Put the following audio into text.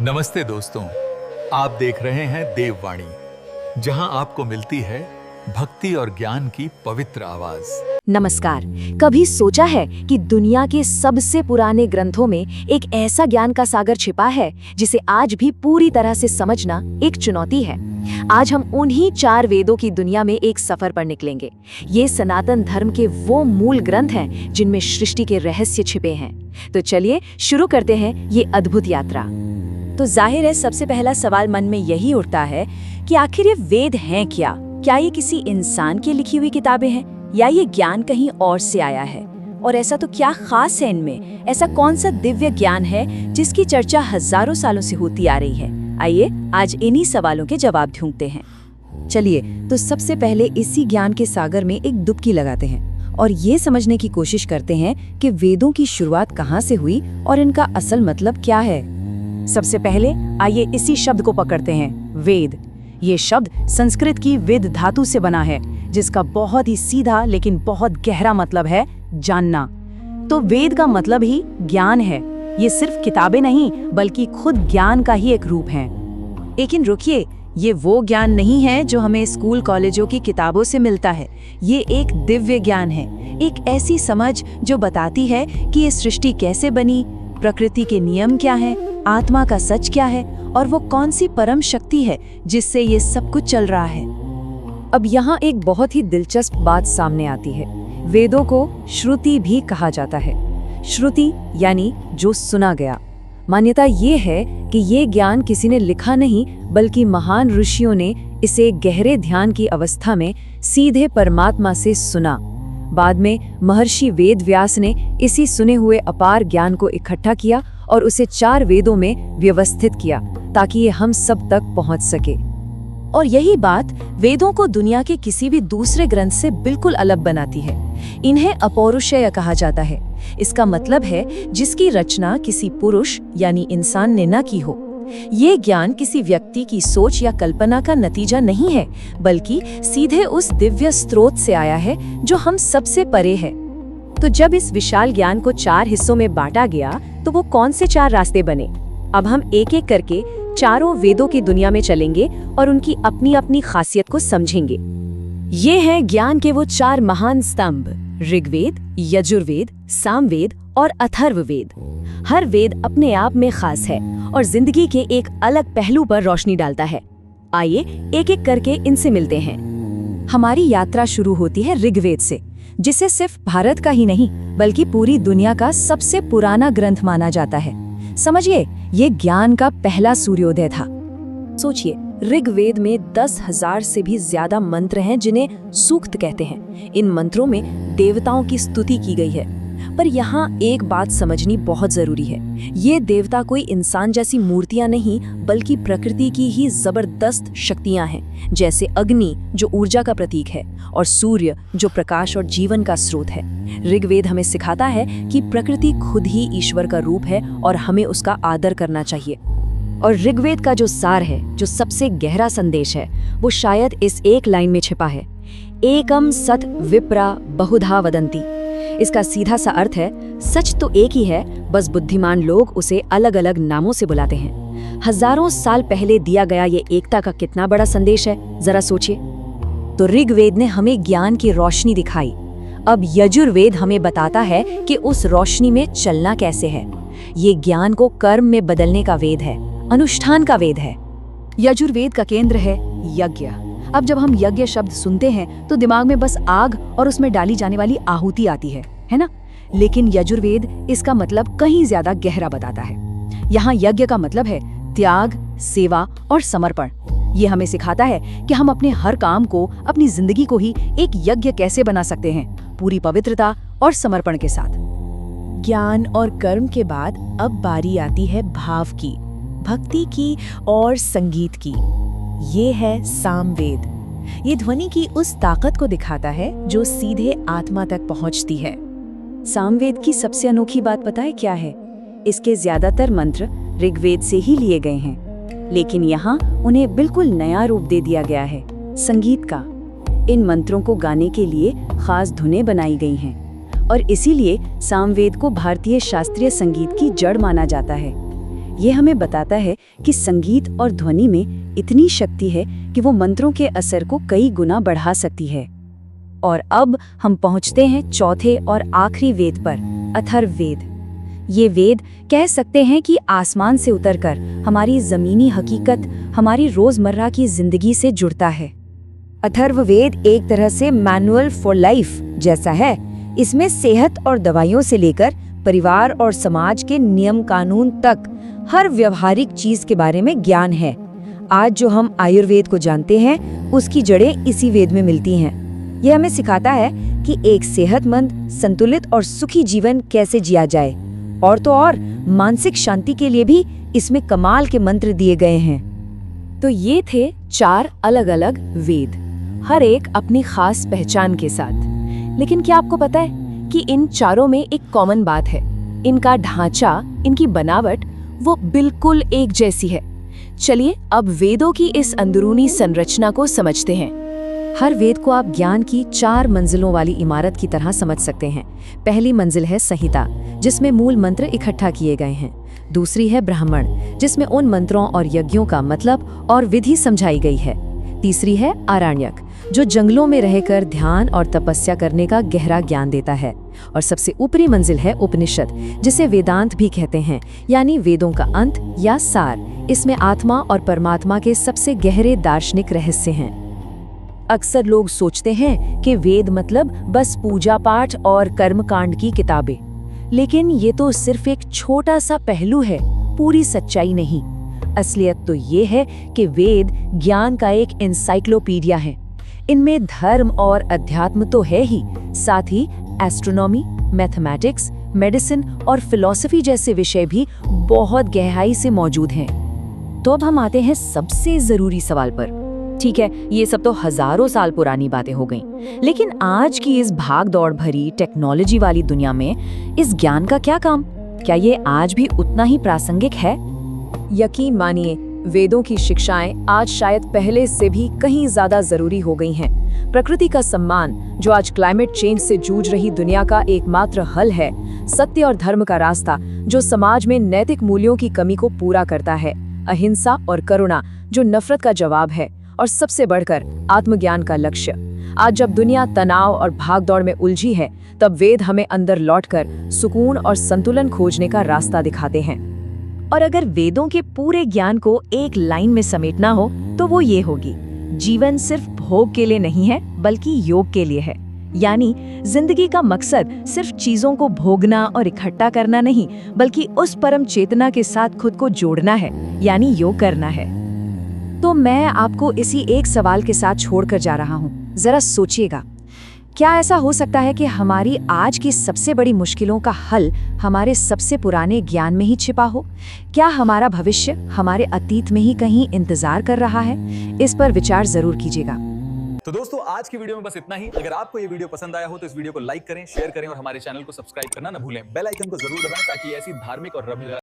नमस्ते दोस्तों, आप देख रहे हैं देववाणी, जहां आपको मिलती है भक्ति और ज्ञान की पवित्र आवाज। नमस्कार। कभी सोचा है कि दुनिया के सबसे पुराने ग्रंथों में एक ऐसा ज्ञान का सागर छिपा है जिसे आज भी पूरी तरह से समझना एक चुनौती है। आज हम उन्हीं 4 वेदों की दुनिया में एक सफर पर निकलेंगे। ये सनातन धर्म के वो मूल ग्रंथ हैं जिनमें सृष्टि के रहस्य छिपे हैं। तो चलिए शुरू करते हैं ये अद्भुत यात्रा। तो जाहिर है सबसे पहला सवाल मन में यही उठता है कि आखिर ये वेद हैं क्या? क्या ये किसी इंसान की लिखी हुई किताबें हैं या ये ज्ञान कहीं और से आया है? और ऐसा तो क्या खास है इनमें? ऐसा कौन सा दिव्य ज्ञान है जिसकी चर्चा हजारों सालों से होती आ रही है? आइए आज इन्हीं सवालों के जवाब ढूंढते हैं। चलिए तो सबसे पहले इसी ज्ञान के सागर में एक डुबकी लगाते हैं और ये समझने की कोशिश करते हैं कि वेदों की शुरुआत कहाँ से हुई और इनका असल मतलब क्या है। सबसे पहले आइए इसी शब्द को पकड़ते हैं, वेद। ये शब्द संस्कृत की वेद धातु से बना है, जिसका बहुत ही सीधा लेकिन बहुत गहरा मतलब है जानना। तो वेद का मतलब ही ज्ञान है। ये सिर्फ किताबें नहीं बल्कि खुद ज्ञान का ही एक रूप है। लेकिन रुकिए, ये वो ज्ञान नहीं है जो हमें स्कूल कॉलेजों की किताबों से मिलता है। ये एक दिव्य ज्ञान है, एक ऐसी समझ जो बताती है कि ये सृष्टि कैसे बनी, प्रकृति के नियम क्या हैं, आत्मा का सच क्या है और वो कौन सी परम शक्ति है जिससे ये सब कुछ चल रहा है। अब यहाँ एक बहुत ही दिलचस्प बात सामने आती है। वेदों को श्रुति भी कहा जाता है। श्रुति यानी जो सुना गया। मान्यता ये है कि ये ज्ञान किसी ने लिखा नहीं बल्कि महान ऋषियों ने इसे गहरे ध्यान की अवस्था में सीधे परमात्मा से सुना। बाद में महर्षि वेद व्यास ने इसी सुने हुए अपार ज्ञान को इकट्ठा किया और उसे 4 वेदों में व्यवस्थित किया ताकि ये हम सब तक पहुंच सके। और यही बात वेदों को दुनिया के किसी भी दूसरे ग्रंथ से बिल्कुल अलग बनाती है। इन्हें अपौरुषेय कहा जाता है। इसका मतलब है जिसकी रचना किसी पुरुष यानी इंसान ने न की हो। ये ज्ञान किसी व्यक्ति की सोच या कल्पना का नतीजा नहीं है बल्कि सीधे उस दिव्य स्रोत से आया है जो हम सबसे परे है। तो जब इस विशाल ज्ञान को 4 हिस्सों में बांटा गया तो वो कौन से 4 रास्ते बने? अब हम एक एक करके चारों वेदों की दुनिया में चलेंगे और उनकी अपनी अपनी खासियत को समझेंगे। ये हैं ज्ञान के वो 4 महान स्तंभ, ऋग्वेद, यजुर्वेद, सामवेद और अथर्ववेद। हर वेद अपने आप में खास है और जिंदगी के एक अलग पहलू पर रोशनी डालता है। आइए एक एक करके इनसे मिलते हैं। हमारी यात्रा शुरू होती है ऋग्वेद से, जिसे सिर्फ भारत का ही नहीं बल्कि पूरी दुनिया का सबसे पुराना ग्रंथ माना जाता है। समझिए, ये ज्ञान का पहला सूर्योदय था। सोचिए, ऋग्वेद में 10,000 से भी ज्यादा मंत्र हैं जिन्हें सूक्त कहते हैं। इन मंत्रों में देवताओं की स्तुति की गई है। पर यहाँ एक बात समझनी बहुत जरूरी है। ये देवता कोई इंसान जैसी मूर्तियां नहीं बल्कि प्रकृति की ही जबरदस्त शक्तियां हैं, जैसे अग्नि जो ऊर्जा का प्रतीक है और सूर्य जो प्रकाश और जीवन का स्रोत है। ऋग्वेद हमें सिखाता है कि प्रकृति खुद ही ईश्वर का रूप है और हमें उसका आदर करना चाहिए। और ऋग्वेद का जो सार है, जो सबसे गहरा संदेश है, वो शायद इस एक लाइन में छिपा है, एकम सत विप्रा बहुधा वदंती। इसका सीधा सा अर्थ है, सच तो एक ही है, बस बुद्धिमान लोग उसे अलग अलग नामों से बुलाते हैं। हजारों साल पहले दिया गया ये एकता का कितना बड़ा संदेश है, जरा सोचिए। तो ऋग्वेद ने हमें ज्ञान की रोशनी दिखाई। अब यजुर्वेद हमें बताता है कि उस रोशनी में चलना कैसे है। ये ज्ञान को कर्म में बदलने का वेद है, अनुष्ठान का वेद है। यजुर्वेद का केंद्र है यज्ञ। अब जब हम यज्ञ शब्द सुनते हैं तो दिमाग में बस आग और उसमें डाली जाने वाली आहुति आती है ना? लेकिन यजुर्वेद इसका मतलब कहीं ज्यादा गहरा बताता है। यहाँ यज्ञ का मतलब है त्याग, सेवा और समर्पण। ये हमें सिखाता है कि हम अपने हर काम को, अपनी जिंदगी को ही एक यज्ञ कैसे बना सकते हैं, पूरी पवित्रता और समर्पण के साथ। ज्ञान और कर्म के बाद अब बारी आती है भाव की, भक्ति की और संगीत की। ये है सामवेद। ये ध्वनि की उस ताकत को दिखाता है जो सीधे आत्मा तक पहुंचती है। सामवेद की सबसे अनोखी बात पता है क्या है? इसके ज्यादातर मंत्र ऋग्वेद से ही लिए गए हैं, लेकिन यहाँ उन्हें बिल्कुल नया रूप दे दिया गया है, संगीत का। इन मंत्रों को गाने के लिए खास धुनें बनाई गई हैं और इसीलिए सामवेद को भारतीय शास्त्रीय संगीत की जड़ माना जाता है। ये हमें बताता है कि संगीत और ध्वनि में इतनी शक्ति है कि वो मंत्रों के असर को कई गुना बढ़ा सकती है। और अब हम पहुंचते हैं चौथे और आखिरी वेद पर, अथर्ववेद। ये वेद कह सकते हैं कि आसमान से उतरकर हमारी जमीनी हकीकत, हमारी रोजमर्रा की जिंदगी से जुड़ता है। अथर्ववेद एक तरह से मैनुअल फॉर लाइफ जैसा है। इसमें सेहत और दवाइयों से लेकर परिवार और समाज के नियम कानून तक हर व्यवहारिक चीज के बारे में ज्ञान है। आज जो हम आयुर्वेद को जानते हैं, उसकी जड़ें इसी वेद में मिलती हैं। यह हमें सिखाता है कि एक सेहतमंद, संतुलित और सुखी जीवन कैसे जिया जाए। और तो और मानसिक शांति के लिए भी इसमें कमाल के मंत्र दिए गए हैं। तो ये थे 4 अलग-अलग वेद, हर एक अपनी खास पहचान के साथ। लेकिन क्या आपको पता है कि इन चारों में एक कॉमन बात है? इनका ढांचा, इनकी बनावट वो बिल्कुल एक जैसी है। चलिए अब वेदों की इस अंदरूनी संरचना को समझते हैं। हर वेद को आप ज्ञान की 4 मंजिलों वाली इमारत की तरह समझ सकते हैं। पहली मंजिल है संहिता, जिसमें मूल मंत्र इकट्ठा किए गए हैं। दूसरी है ब्राह्मण, जिसमें उन मंत्रों और यज्ञों का मतलब और विधि समझाई गई है। तीसरी है आरण्यक, जो जंगलों में रहकर ध्यान और तपस्या करने का गहरा ज्ञान देता है। और सबसे ऊपरी मंजिल है उपनिषद, जिसे वेदांत भी कहते हैं, यानी वेदों का अंत या सार। इसमें आत्मा और परमात्मा के सबसे गहरे दार्शनिक रहस्य हैं। अक्सर लोग सोचते हैं कि वेद मतलब बस पूजा पाठ और कर्मकांड की किताबें, लेकिन ये तो सिर्फ एक छोटा सा पहलू है, पूरी सच्चाई नहीं। असलियत तो ये है कि वेद ज्ञान का एक एनसाइक्लोपीडिया है। इनमें धर्म और अध्यात्म तो है ही, साथ ही एस्ट्रोनॉमी, मैथमेटिक्स, मेडिसिन और फिलॉसफी जैसे विषय भी बहुत गहराई से मौजूद हैं। तो अब हम आते हैं सबसे जरूरी सवाल पर। ठीक है, ये सब तो हजारों साल पुरानी बातें हो गईं, लेकिन आज की इस भाग दौड़ भरी टेक्नोलॉजी वाली दुनिया में इस ज्ञान का क्या काम? क्या ये आज भी उतना ही प्रासंगिक है? यकीन मानिए, वेदों की शिक्षाएं आज शायद पहले से भी कहीं ज्यादा जरूरी हो गई हैं। प्रकृति का सम्मान, जो आज क्लाइमेट चेंज से जूझ रही दुनिया का एकमात्र हल है, सत्य और धर्म का रास्ता, जो समाज में नैतिक मूल्यों की कमी को पूरा करता है, अहिंसा और करुणा, जो नफरत का जवाब है, और सबसे बढ़कर आत्मज्ञान का लक्ष्य। आज जब दुनिया तनाव और भागदौड़ में उलझी है, तब वेद हमें अंदर लौटकर सुकून और संतुलन खोजने का रास्ता दिखाते हैं। और अगर वेदों के पूरे ज्ञान को एक लाइन में समेटना हो, तो वो ये होगी: जीवन सिर्फ भोग के लिए नहीं है, बल्कि योग के लिए है। यानी जिंदगी का मकसद सिर्फ चीजों को भोगना और इकट्ठा करना नहीं, बल्कि उस परम चेतना के साथ खुद को जोड़ना है, यानी योग करना है। तो मैं आपको इसी एक सवाल के साथ छोड़कर जा रहा हूँ। जरा सोचिएगा, क्या ऐसा हो सकता है कि हमारी आज की सबसे बड़ी मुश्किलों का हल हमारे सबसे पुराने ज्ञान में ही छिपा हो? क्या हमारा भविष्य हमारे अतीत में ही कहीं इंतजार कर रहा है? इस पर विचार जरूर कीजिएगा। तो दोस्तों, आज की वीडियो में बस इतना ही। अगर आपको ये वीडियो पसंद आया हो तो इस वीडियो को लाइक करें, शेयर करें और हमारे चैनल को सब्सक्राइब करना न भूलें। बेल आइकन को जरूर दबाएं ताकि ऐसी धार्मिक और